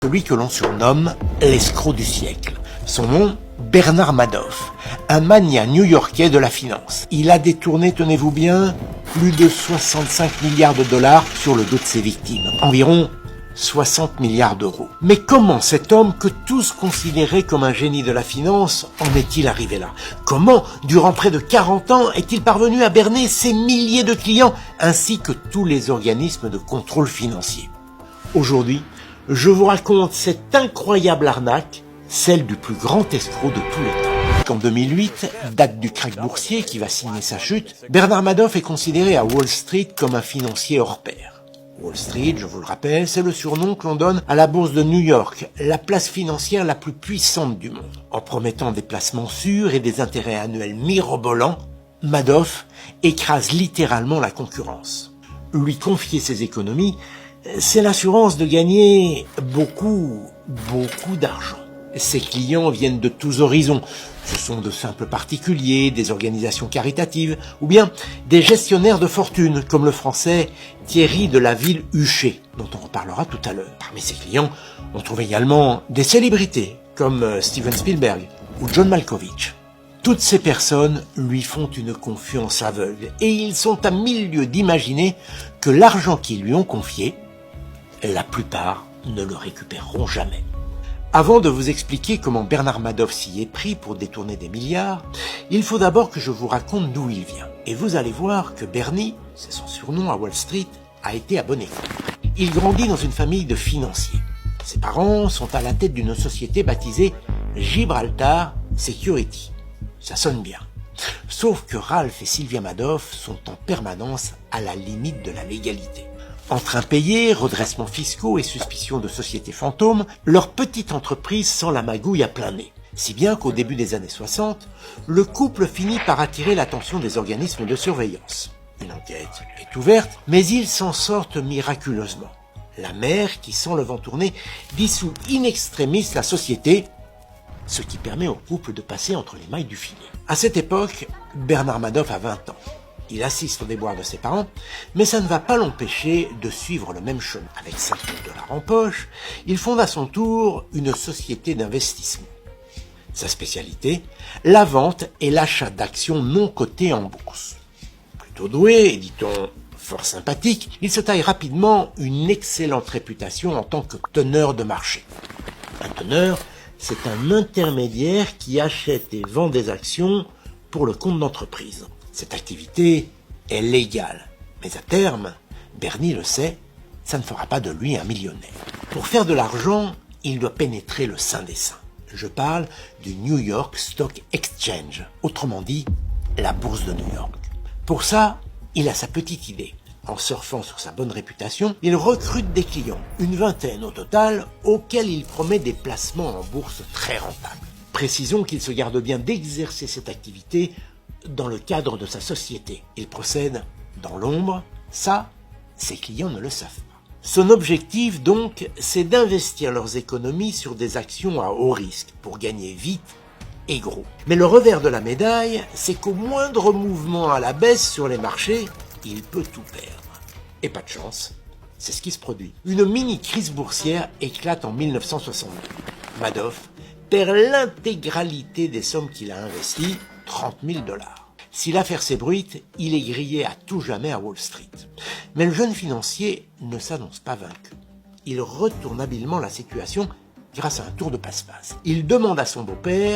celui que l'on surnomme l'escroc du siècle. Son nom, Bernard Madoff, un magnat new-yorkais de la finance. Il a détourné, tenez-vous bien, plus de 65 milliards de dollars sur le dos de ses victimes. Environ 60 milliards d'euros. Mais comment cet homme que tous considéraient comme un génie de la finance en est-il arrivé là? Comment, durant près de 40 ans, est-il parvenu à berner ses milliers de clients ainsi que tous les organismes de contrôle financier? Aujourd'hui, je vous raconte cette incroyable arnaque, celle du plus grand escroc de tous les temps. En 2008, date du krach boursier qui va signer sa chute, Bernard Madoff est considéré à Wall Street comme un financier hors pair. Wall Street, je vous le rappelle, c'est le surnom que l'on donne à la bourse de New York, la place financière la plus puissante du monde. En promettant des placements sûrs et des intérêts annuels mirobolants, Madoff écrase littéralement la concurrence. Lui confier ses économies, c'est l'assurance de gagner beaucoup d'argent. Ses clients viennent de tous horizons. Ce sont de simples particuliers, des organisations caritatives ou bien des gestionnaires de fortune comme le français Thierry de la Ville-Huchet, dont on reparlera tout à l'heure. Parmi ses clients, on trouve également des célébrités comme Steven Spielberg ou John Malkovich. Toutes ces personnes lui font une confiance aveugle et ils sont à 1000 lieues d'imaginer que l'argent qu'ils lui ont confié, la plupart ne le récupéreront jamais. Avant de vous expliquer comment Bernard Madoff s'y est pris pour détourner des milliards, il faut d'abord que je vous raconte d'où il vient. Et vous allez voir que Bernie, c'est son surnom à Wall Street, a été à bon école. Il grandit dans une famille de financiers. Ses parents sont à la tête d'une société baptisée Gibraltar Security. Ça sonne bien. Sauf que Ralph et Sylvia Madoff sont en permanence à la limite de la légalité. Entre impayés, redressements fiscaux et suspicion de sociétés fantômes, leur petite entreprise sent la magouille à plein nez. Si bien qu'au début des années 60, le couple finit par attirer l'attention des organismes de surveillance. Une enquête est ouverte, mais ils s'en sortent miraculeusement. La mère, qui sent le vent tourner, dissout in extremis la société, ce qui permet au couple de passer entre les mailles du filet. À cette époque, Bernard Madoff a 20 ans. Il assiste au déboire de ses parents, mais ça ne va pas l'empêcher de suivre le même chemin. Avec 5 000 $ en poche, il fonde à son tour une société d'investissement. Sa spécialité, la vente et l'achat d'actions non cotées en bourse. Plutôt doué, dit-on, fort sympathique, il se taille rapidement une excellente réputation en tant que teneur de marché. Un teneur, c'est un intermédiaire qui achète et vend des actions pour le compte d'entreprise. Cette activité est légale, mais à terme, Bernie le sait, ça ne fera pas de lui un millionnaire. Pour faire de l'argent, il doit pénétrer le sein des seins. Je parle du New York Stock Exchange, autrement dit, la bourse de New York. Pour ça, il a sa petite idée. En surfant sur sa bonne réputation, il recrute des clients, une vingtaine au total, auxquels il promet des placements en bourse très rentables. Précisons qu'il se garde bien d'exercer cette activité dans le cadre de sa société. Il procède dans l'ombre, ça, ses clients ne le savent pas. Son objectif donc, c'est d'investir leurs économies sur des actions à haut risque pour gagner vite et gros. Mais le revers de la médaille, c'est qu'au moindre mouvement à la baisse sur les marchés, il peut tout perdre. Et pas de chance, c'est ce qui se produit. Une mini-crise boursière éclate en 1962. Madoff perd l'intégralité des sommes qu'il a investies, 30 000 $. Si l'affaire s'ébruite, il est grillé à tout jamais à Wall Street. Mais le jeune financier ne s'annonce pas vaincu. Il retourne habilement la situation grâce à un tour de passe-passe. Il demande à son beau-père